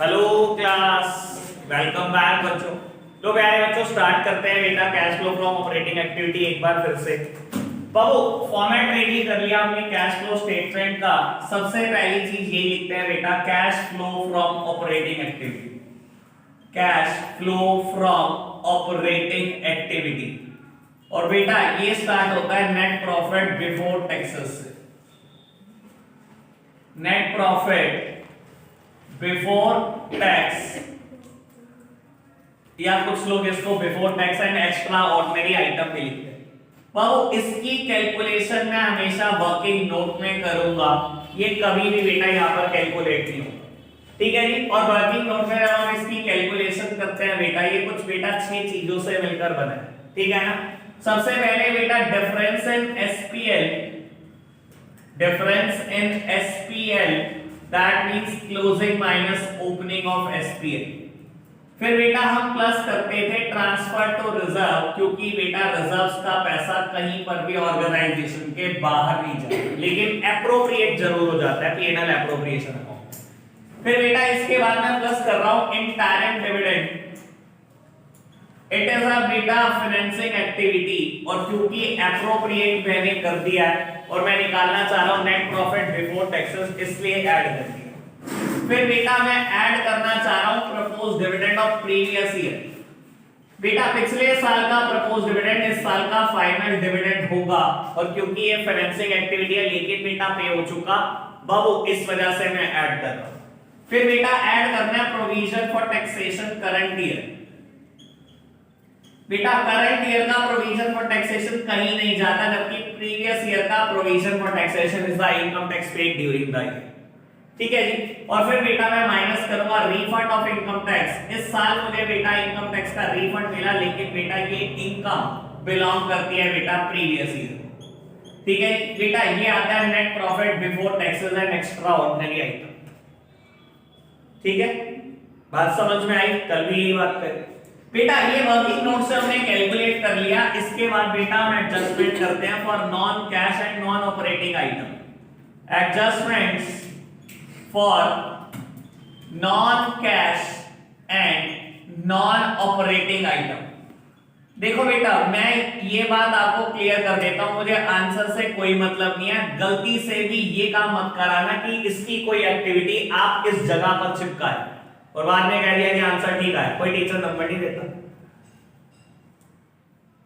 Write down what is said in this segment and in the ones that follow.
Hello class, welcome back बच्चों। तो प्यारे बच्चों स्टार्ट करते हैं बेटा cash flow from operating activity एक बार फिर से। बाबू फॉर्मेट रेडी कर लिया हमने कैश फ्लो स्टेटमेंट का। सबसे पहली चीज ये लिखते हैं बेटा cash flow from operating activity. Cash flow from operating activity और बेटा ये स्टार्ट होता है नेट प्रॉफिट बिफोर टैक्सेस से। नेट प्रॉफिट बिफोर टैक्स या कुछ लोग इसको before tax and extra ordinary item भी लिखते हैं। बाबू इसकी कैलकुलेशन मैं हमेशा वर्किंग नोट में करूंगा, ये कभी भी बेटा यहाँ पर कैलकुलेट नहीं होगा, ठीक है जी। और वर्किंग नोट में जब हम इसकी कैलकुलेशन करते हैं बेटा, ये कुछ बेटा 6 चीजों से मिलकर बना है, ठीक है ना। सबसे पहले बेटा difference in SPL, difference in SPL that means closing minus opening of SPL। फिर बेटा हम प्लस करते थे ट्रांसफर टू रिजर्व, क्योंकि बेटा रिजर्व्स का पैसा कहीं पर भी ऑर्गेनाइजेशन के बाहर नहीं जाता, लेकिन एप्रोप्रिएट जरूर हो जाता है, पीएनएल एप्रोप्रिएशन अकाउंट। फिर बेटा इसके बाद मैं प्लस कर रहा हूं इंटायरेक्ट डिविडेंड, इट इज अ बेटा फाइनेंसिंग एक्टिविटी, और क्योंकि एप्रोप्रिएट मैंने कर दिया है और मैं निकालना चाह रहा हूं नेट प्रॉफिट बिफोर टैक्सेस, इसलिए ऐड कर दिया। फिर बेटा मैं ऐड करना चाह रहा हूं propose dividend of previous year. बेटा पिछले साल का प्रपोज डिविडेंड इस साल का फाइनल डिविडेंड होगा, और क्योंकि ये फाइनेंसिंग एक्टिविटी है लेकिन बेटा पे हो चुका बाबू, इस वजह से मैं ऐड कर रहा हूं। फिर बेटा ऐड करना है provision for taxation current year. बेटा करंट ईयर का प्रोविजन फॉर टैक्सेशन कहीं नहीं जाता, जबकि प्रीवियस ईयर का provision for taxation is the income tax paid during the year, ठीक है जी। और फिर बेटा मैं माइनस करूंगा रिफंड ऑफ इनकम टैक्स। इस साल मुझे बेटा इनकम टैक्स का रिफंड मिला, लेकिन बेटा ये इनकम बिलोंग करती है बेटा प्रीवियस ईयर, ठीक है बेटा। ये आता है net profit before taxes and extra ordinary item, ठीक है। बात समझ में आई? कल भी यही बात करें बेटा। ये वर्किंग नोट से हमने कैलकुलेट कर लिया। इसके बाद बेटा हम एडजस्टमेंट करते हैं for non cash and non operating item. Adjustments for non cash and non operating item. देखो बेटा मैं ये बात आपको क्लियर कर देता हूं, मुझे आंसर से कोई मतलब नहीं है। गलती से भी ये काम मत कराना कि इसकी कोई एक्टिविटी आप इस जगह पर चिपकाए और बाद में कह दिया कि आंसर ठीक है। कोई टीचर नंबर नहीं देता,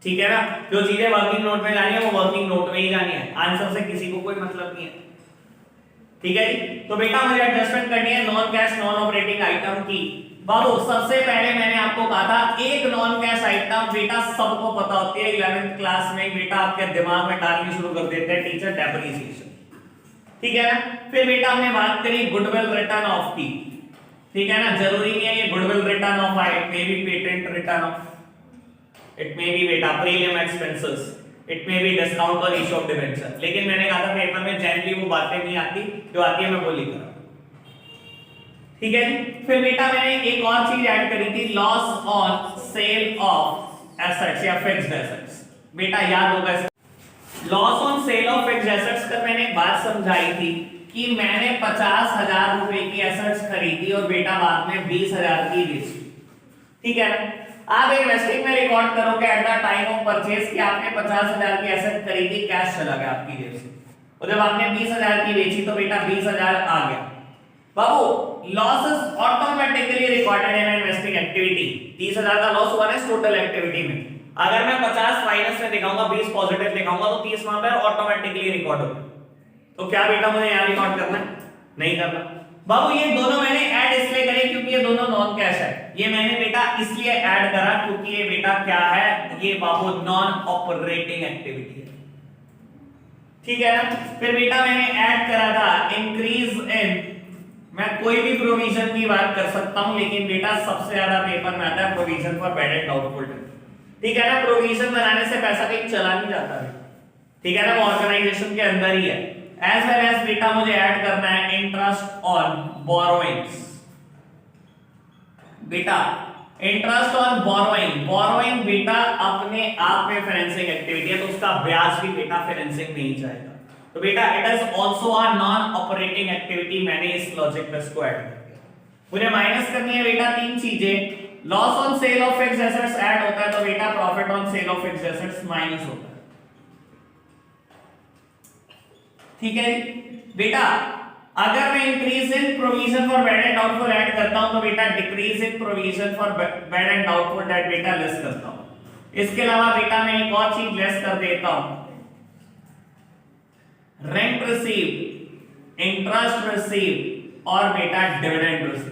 ठीक है ना। जो चीजें वर्किंग नोट में जानी है वो वर्किंग नोट में ही जानी है, आंसर से किसी को कोई मतलब नहीं है, ठीक है जी। तो बेटा मुझे एडजस्टमेंट करनी है non cash non operating item की। बाबू सबसे पहले मैंने आपको कहा था एक नॉन कैश आइटम बेटा सबको पता होती है, 11th क्लास में बेटा आपके दिमाग में डालनी शुरू कर देते हैं टीचर, डेप्रिसिएशन, ठीक है ना। फिर बेटा हमने बात करी गुडविल रिटर्न ऑफ की, ठीक है ना। जरूरी नहीं है ये गुडविल रिटर्न ऑफ है, it may be patent written off, it may be बेटा prelim expenses, it may be discount और इशू ऑफ डिबेंचर। लेकिन मैंने कहा था पेपर में जनरली वो बातें नहीं आती, जो आती है मैं वो लिख रहा हूं, ठीक है जी। फिर बेटा मैंने एक और चीज ऐड करी थी loss on sale of assets या फिक्स्ड एसेट्स। बेटा याद होगा loss on sale of fixed assets का मैंने एक बात समझाई थी कि मैंने 50,000 रुपए की एसेट्स खरीदी और बेटा बाद में 20,000 की बेची, ठीक है ना। आप एक रेस्टिंग में रिकॉर्ड करोगे at the time of purchase कि आपने 50,000 की एसेट खरीदी, कैश चला गया आपकी जेब से, और जब आपने 20,000 की बेची तो बेटा 20,000 आ गया। बाबू losses automatically recorded in investing activity. 30,000 का लॉस हुआ है टोटल एक्टिविटी में। अगर मैं 50 माइनस में दिखाऊंगा 20 पॉजिटिव दिखाऊंगा तो 30 वहां पर ऑटोमेटिकली रिकॉर्ड होगा। तो क्या बेटा मुझे यहां रिकॉर्ड करना है? नहीं करना। बाबू ये दोनों मैंने ऐड इसलिए करे क्योंकि ये दोनों नॉन कैश है। ये मैंने बेटा इसलिए ऐड करा क्योंकि ये बेटा क्या है, ये बाबू नॉन ऑपरेटिंग एक्टिविटी है, ठीक है ना। फिर बेटा मैंने ऐड करा था इंक्रीज इन, मैं कोई भी प्रोविजन की बात कर सकता हूं, लेकिन बेटा सबसे ज्यादा पेपर में आता है provision for bad and doubtful date, ठीक है ना। प्रोविजन बनाने से पैसा कहीं चला नहीं जाता है, ठीक है ना, वो ऑर्गेनाइजेशन के अंदर ही है। एज वेल एज बेटा मुझे ऐड करना है इंटरेस्ट ऑन बोरोइंग्स। बेटा इंटरेस्ट ऑन बोरोइंग, बोरोइंग बेटा अपने आप में फाइनेंसिंग एक्टिविटी है, तो उसका ब्याज भी बेटा फाइनेंसिंग में ही जाएगा। तो बेटा it is also a non operating activity, मैंने इस लॉजिक में इसको ऐड कर दिया। मुझे माइनस करनी है बेटा तीन चीजें। Loss on sale of fixed assets add होता है तो बेटा profit on sale of fixed assets minus होता है। ठीक है बेटा, अगर मैं increase in provision for bad and doubtful add करता हूं तो बेटा decrease in provision for bad and doubtful date बेटा लेस करता हूं। इसके अलावा बेटा मैं एक और चीज लेस कर देता हूं, रेंट रिसीव, इंटरेस्ट रिसीव और बेटा डिविडेंड रिसीव।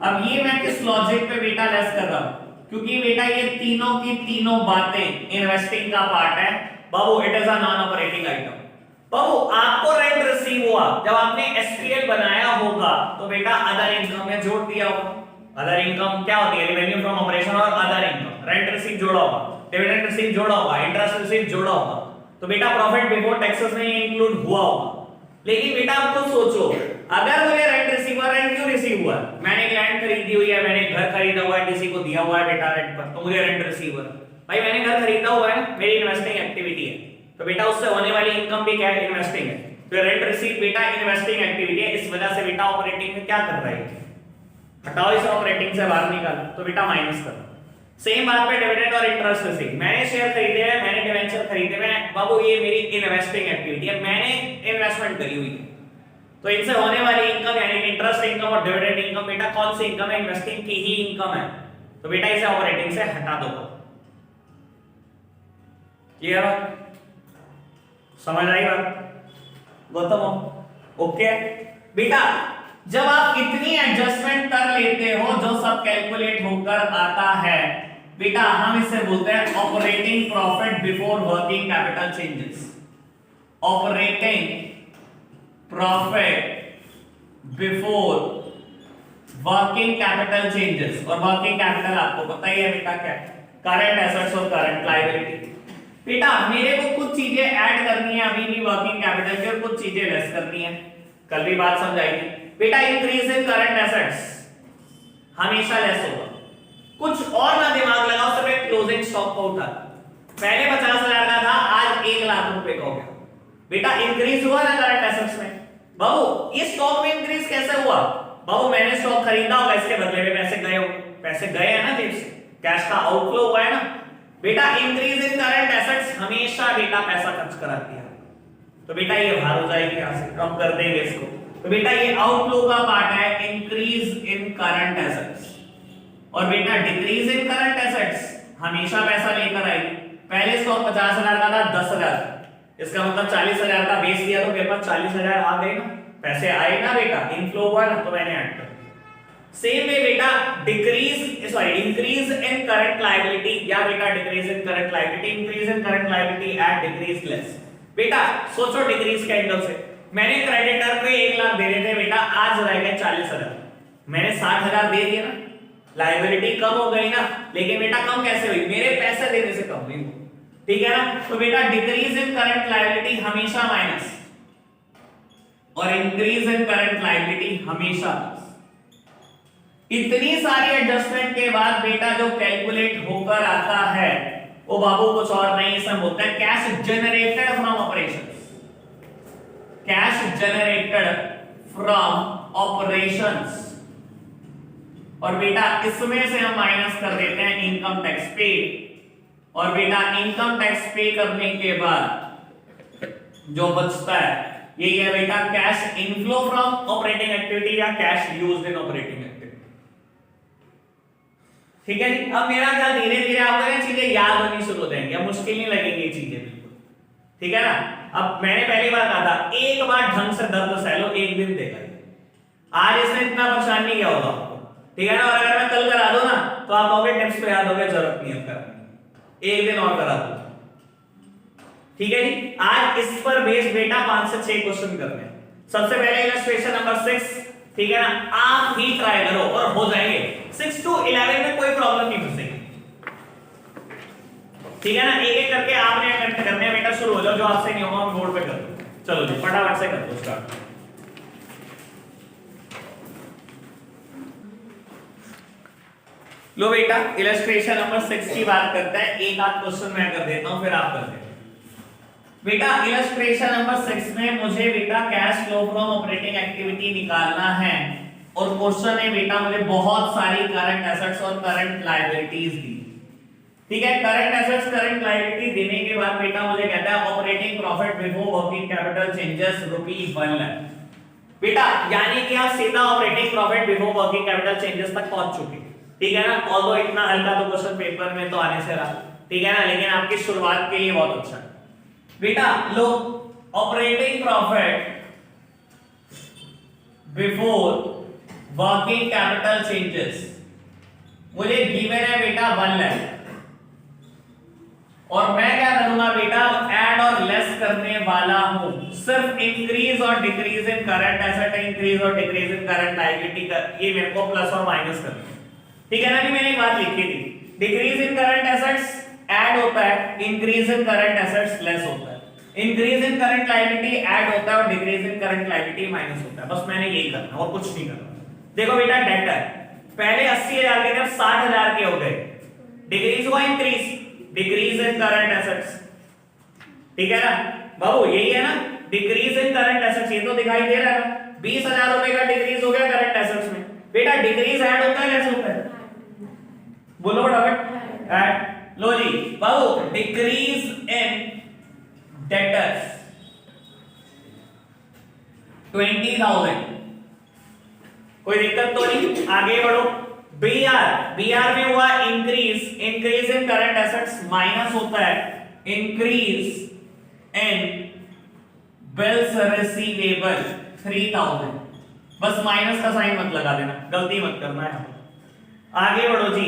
अब ये मैं किस लॉजिक पे बेटा लेस कर रहा हूं, क्योंकि बेटा ये तीनों की तीनों बातें इन्वेस्टिंग का पार्ट है बाबू। It is a non operating item. बाबू आपको रेंट रिसीव हुआ, जब आपने एसपीएल बनाया होगा तो बेटा अदर इनकम में जोड़ दिया होगा। अदर इनकम क्या होती है? रेवेन्यू फ्रॉम ऑपरेशन और अदर इनकम। रेंट रिसीव जोड़ा होगा, डिविडेंड रिसीव जोड़ा होगा, इंटरेस्ट रिसीव जोड़ा होगा, तो बेटा प्रॉफिट बिफोर टैक्सेस में इंक्लूड हुआ होगा। लेकिन बेटा आप खुद सोचो, अगर मुझे रेंट रिसीव हुआ, रेंट क्यों रिसीव हुआ? मैंने लैंड खरीदी हुई है, मैंने घर खरीदा हुआ है, किसी को दिया हुआ है बेटा रेंट पर, तो मुझे रेंट रिसीव हुआ। भाई मैंने घर खरीदा हुआ है, मेरी इन्वेस्टिंग एक्टिविटी है, तो बेटा उससे होने वाली इनकम भी क्या है? इन्वेस्टिंग है। तो रेंट रिसीव बेटा इन्वेस्टिंग एक्टिविटी है, इस वजह से बेटा ऑपरेटिंग में क्या कर रहा है? हटाओ इसे, ऑपरेटिंग से बाहर निकालो, तो बेटा माइनस करो। सेम बात पे डिविडेंड और इंटरेस्ट रिसीव। मैंने शेयर खरीदे हैं, मैंने डिवेंचर खरीदे हैं, बाबू ये मेरी इन्वेस्टिंग एक्टिविटी है, मैंने इन्वेस्टमेंट करी हुई है, तो इनसे होने वाली इनकम यानी इंटरेस्ट इनकम और डिविडेंड इनकम बेटा कौन सी इनकम है? इन्वेस्टिंग की ही इनकम है, तो बेटा इसे ऑपरेटिंग से हटा दो। क्लियर है? समझ आई बात गौतम? ओके बेटा, जब आप इतनी एडजस्टमेंट कर लेते हो जो सब कैलकुलेट होकर आता है बेटा, हम इसे बोलते हैं operating profit before working capital changes. Operating profit before working capital changes. और वर्किंग कैपिटल आपको पता ही है बेटा क्या है? करंट एसेट्स और करंट लायबिलिटी। बेटा मेरे को कुछ चीजें ऐड करनी है अभी भी वर्किंग कैपिटल की, और कुछ चीजें लेस करनी है, कल भी बात समझाई थी बेटा। इंक्रीज इन करंट एसेट्स हमेशा लेस होगा, कुछ और ना दिमाग लगाओ, सिर्फ एक क्लोजिंग स्टॉक को उठा। पहले 50,000 का था, आज 1 लाख रुपए का हो गया बेटा। इंक्रीज हुआ ना करंट एसेट्स में। बाबू ये स्टॉक में इंक्रीज कैसे हुआ? बाबू मैंने स्टॉक खरीदा होगा, इसके बदले में पैसे गए होंगे, पैसे गए हैं ना जेब से, कैश का आउटफ्लो हुआ है ना बेटा। इंक्रीज इन करंट एसेट्स हमेशा बेटा पैसा खर्च कराती है, तो बेटा ये बाहर हो जाएगी, यहां से कम कर देंगे इसको, तो बेटा ये आउटफ्लो का पार्ट है इंक्रीज इन करंट एसेट्स। और बेटा डिक्रीज इन करंट एसेट्स हमेशा पैसा लेकर आएगी। पहले स्टॉक 50,000 का था, 10,000, इसका मतलब 40,000 का बेच दिया तो मेरे पास 40,000 आ गए ना, पैसे आए ना बेटा, इनफ्लो हुआ ना, तो मैंने ऐड कर। सेम वे बेटा इंक्रीज इन करंट लायबिलिटी या बेटा decrease in current liability, increase in current liability at decrease less. बेटा सोचो डिक्रीज के एंगल से, मैंने क्रेडिटर पे 1 लाख दे रहे थे बेटा, आज रह गए 40,000, मैंने 60,000 दे दिए ना, लायबिलिटी कम हो गई ना। लेकिन बेटा कम कैसे हुई? मेरे पैसे देने से कम हुई, ठीक है ना। तो बेटा डिक्रीज इन करंट लायबिलिटी हमेशा माइनस, और इंक्रीज इन करंट लायबिलिटी हमेशा प्लस। इतनी सारी एडजस्टमेंट के बाद बेटा जो कैलकुलेट होकर आता है वो बाबू कुछ और नहीं, इसमें बोलते हैं cash generated from operations. Cash generated from operations. और बेटा इसमें से हम माइनस कर देते हैं इनकम टैक्स पेड, और बेटा इनकम टैक्स पे करने के बाद जो बचता है यही है बेटा cash inflow from operating activity या cash used in operating activity. ठीक है जी। अब मेरा ख्याल धीरे धीरे आपको ये चीजें याद होनी शुरू हो जाएंगी, अब मुश्किल नहीं लगेंगी चीजें बिल्कुल, ठीक है ना। अब मैंने पहली बार कहा था एक बार ढंग से दर्द सह लो, एक दिन देखा, आज इसने इतना परेशान नहीं किया होगा आपको, ठीक है ना। और अगर मैं कल करा दूं ना तो आप कहोगे टिप्स पे याद हो गया, जरूरत नहीं है करने, एक दिन और करा दो, ठीक है जी। आज इस पर बेस्ड बेटा 5 से 6 क्वेश्चन करने हैं। सबसे पहले इलस्ट्रेशन नंबर 6, ठीक है ना, आप ही ट्राई करो और हो जाएंगे। 6 to 11 में कोई प्रॉब्लम नहीं फंसेगी, ठीक है ना। एक एक करके आपने अटेम्प्ट करने हैं बेटा, शुरू हो जाओ, जो आपसे नहीं होगा हम बोर्ड पे कर दो। चलो जी फटाफट से कर दो स्टार्ट। लो बेटा इलस्ट्रेशन नंबर 6 की बात करते हैं, एक आध क्वेश्चन मैं कर देता हूं फिर आप कर देना। बेटा इलस्ट्रेशन नंबर 6 में मुझे बेटा cash flow from operating activity निकालना है और क्वेश्चन है बेटा मुझे बहुत सारी करंट एसेट्स और करंट लायबिलिटीज दी। ठीक है, करंट एसेट्स करंट लायबिलिटी देने के बाद बेटा मुझे कहता है operating profit before working capital changes ₹1 lakh. बेटा यानी कि आप सीधा operating profit before working capital changes तक पहुंच चुके। ठीक है ना, ऑल्दो इतना हल्का तो क्वेश्चन पेपर में तो आने से रहा। ठीक है ना, लेकिन आपकी शुरुआत के लिए बहुत अच्छा है बेटा। लो operating profit before working capital changes मुझे गिवन है बेटा 1 लाख, और मैं क्या करूंगा बेटा ऐड और लेस करने वाला हूं सिर्फ इंक्रीज और decrease in current asset, increase और डिक्रीज इन करंट लायबिलिटी का, ये मेरे को प्लस और माइनस करना है। ठीक है ना, मैंने एक बात लिखी थी, decrease in current assets add होता है, increase in current assets less होता है, increase in current liability add होता है और decrease in current liability minus होता है। बस मैंने यही करना और कुछ नहीं करना। देखो बेटा डेटर पहले 80,000 के थे, अब 60,000 के हो गए, डिक्रीज हुआ increase, decrease in current assets. ठीक है ना बाबू, यही है ना, डिक्रीज इन करंट एसेट्स, ये तो दिखाई दे रहा है। 20,000 रुपए का डिक्रीज हो गया करंट एसेट्स में। बेटा डिक्रीज ऐड होता है लेस होता है, बोलो फटाफट ऐड। लो जी बाबू, डिक्रीज इन डेटर्स 20,000, कोई दिक्कत तो नहीं, आगे बढ़ो। बीआर में हुआ increase, increase in current assets minus होता है इंक्रीज इन बिल्स रिसीवेबल 3,000, बस माइनस का साइन मत लगा देना, गलती मत करना है। आगे बढ़ो जी,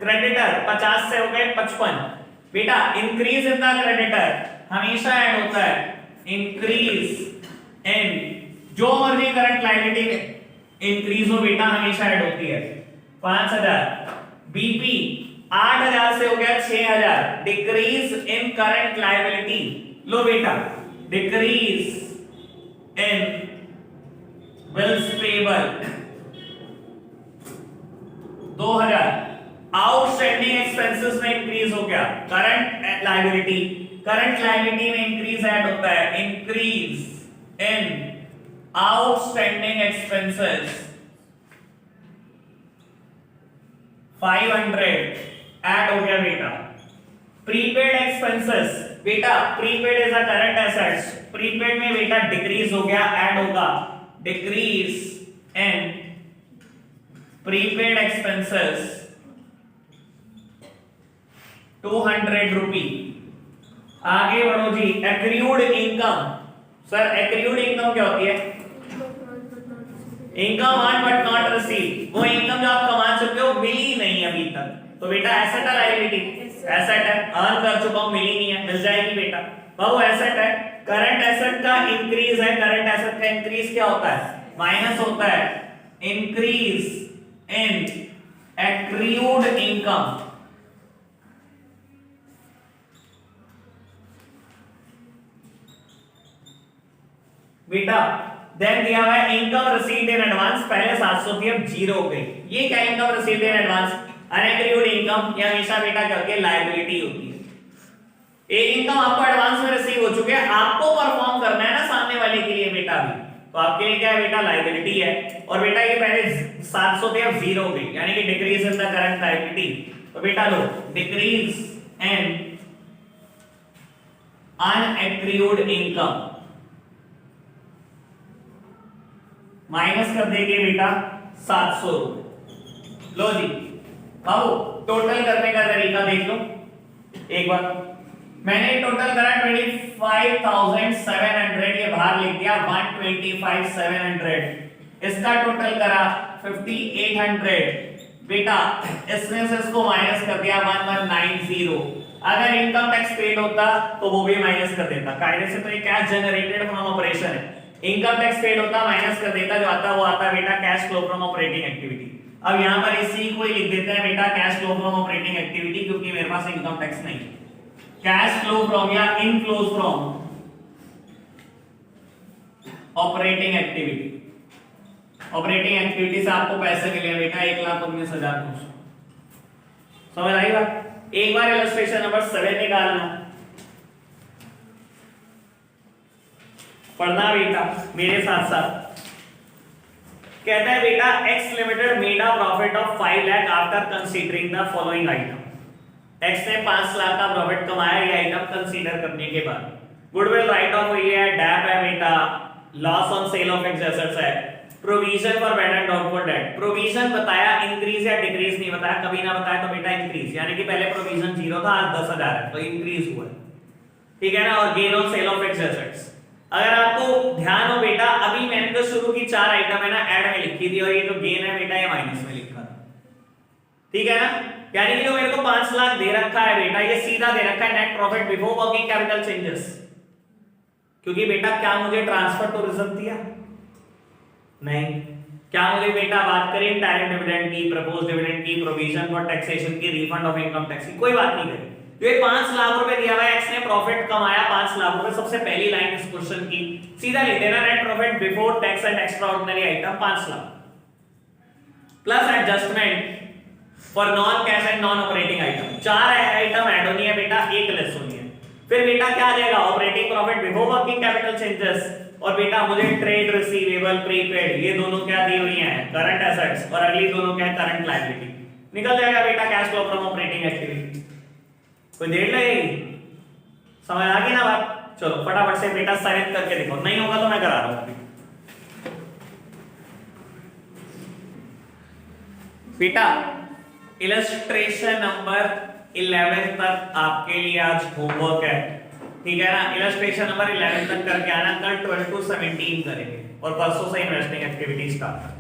क्रेडिटर 50 से हो गए 55। बेटा इंक्रीज इन द क्रेडिटर हमेशा ऐड होता है इंक्रीज इन जो मर्जी करंट लायबिलिटी में इंक्रीज हो बेटा हमेशा ऐड होती है 5,000। बीपी 8,000 से हो गया 6,000, डिक्रीज इन करंट लायबिलिटी। लो बेटा decrease in bills payable 2,000। Outstanding expenses में इंक्रीज हो गया करंट लायबिलिटी, करंट लायबिलिटी में इंक्रीज ऐड होता है increase in outstanding expenses 500 add हो गया बेटा। प्रीपेड एक्सपेंसेस, बेटा prepaid is a current assets, prepaid में बेटा डिक्रीज हो गया ऐड होगा decrease in prepaid expenses 200 rupee. आगे बढ़ो जी, accrued income. Sir accrued income क्या होती है? Income earn but not receive, वो इनकम जो आप कमा चुके हो मिली नहीं अभी तक, तो बेटा एसेट है लायबिलिटी? एसेट है, अर्न कर चुका हूं मिली नहीं है, मिल जाएगी बेटा। बाबू एसेट है, करंट एसेट का इंक्रीज है, करंट एसेट का इंक्रीज क्या होता है? माइनस होता है इंक्रीज इन एक्रूड इनकम। बेटा देन दिया हुआ है इनकम रिसीव्ड इन एडवांस, पहले 700 थी अब 0 हो गई। ये क्या income received in advance? Unaccrued income, ये हमेशा बेटा करके लायबिलिटी होती है। एक इनकम आपको एडवांस में रिसीव हो चुके हैं, आपको परफॉर्म करना है ना सामने वाले के लिए बेटा भी, तो आपके लिए क्या है बेटा? लायबिलिटी है। और बेटा ये पहले 700 थे अब 0 हो गई, यानी कि decrease in the current liability. तो बेटा लो डिक्रीज इन अनएक्रूड इनकम माइनस कर देंगे बेटा 700। लो जी बाबू टोटल करने का तरीका देख लो एक बार। मैंने टोटल करा 25,700, ये बाहर लिख दिया 125,700। इसका टोटल करा 5,800 बेटा, इसमें से इसको माइनस कर दिया 1,190। अगर इनकम टैक्स पेड होता तो वो भी माइनस कर देता, कायदे से तो ये कैश जनरेटेड फ्रॉम ऑपरेशन है। इनकम टैक्स पेड होता माइनस कर देता, जो आता वो आता बेटा cash flow from operating activity. अब यहां पर इसी को ही लिख देते हैं बेटा cash flow from operating activity, क्योंकि मेरे पास इनकम टैक्स नहीं। कैश फ्लो फ्रॉम या inflows from operating activity, operating activity से आपको पैसे मिले बेटा 1,19,900। समझ आई बात? एक बार इलस्ट्रेशन नंबर 7 निकालना। पढ़ना बेटा मेरे साथ साथ। कहता है बेटा x limited made a profit of 5 lakh after considering the following item. X ने 5 लाख का प्रॉफिट कमाया ये आइटम कंसीडर करने के बाद। गुडविल राइट ऑफ हुई है, डैप है बेटा, loss on sale of fixed assets है, provision for bad and doubtful debt. Provision बताया, इंक्रीज या डिक्रीज नहीं बताया, कभी ना बताया तो बेटा इंक्रीज, यानी कि पहले प्रोविजन 0 था आज 10,000 है तो इंक्रीज हुआ, ठीक है ना। और gain on sale of fixed assets. अगर आपको ध्यान हो बेटा, अभी मैंने तो शुरू की 4 आइटम है ना ऐड में लिखी थी, और ये जो गेन है बेटा ये माइनस में लिखा था, ठीक है ना। यानी कि जो मेरे को 5 लाख दे रखा है बेटा ये सीधा दे रखा है net profit before working capital changes, क्योंकि बेटा क्या मुझे ट्रांसफर टू रिजर्व दिया नहीं, क्या मुझे बेटा बात करें डायरेक्ट डिविडेंड की, प्रपोज्ड डिविडेंड की, प्रोविजन फॉर टैक्सेशन की, रिफंड ऑफ इनकम टैक्स की, कोई बात नहीं करी। जो 5 लाख रुपए दिया हुआ है, एक्स ने प्रॉफिट कमाया 5 लाख रुपए, सबसे पहली लाइन इस क्वेश्चन की सीधा लिख देना net profit before tax and extra ordinary item 5 lakh plus adjustment for non cash and non operating item. 4 item add होनी है बेटा, एक लेस होनी है। फिर बेटा क्या देगा, operating profit before working capital changes, और बेटा मुझे ट्रेड रिसीवेबल प्रीपेड ये दोनों क्या दी हुई हैं करंट एसेट्स, और अगली दोनों क्या करंट लायबिलिटी। निकल जाएगा बेटा cash flow from operating activity. कोई देर लगेगी, समझ आ गई ना बात। चलो फटाफट से बेटा साइन करके देखो, नहीं होगा तो मैं करा रहा हूं बेटा। इलस्ट्रेशन नंबर 11 तक आपके लिए आज होमवर्क है, ठीक है ना। इलस्ट्रेशन नंबर 11 तक करके आना, कल 12 to 17 करेंगे और परसों से इन्वेस्टिंग एक्टिविटी स्टार्ट,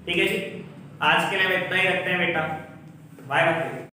ठीक है जी। आज के लिए इतना ही रखते हैं बेटा, बाय बाय।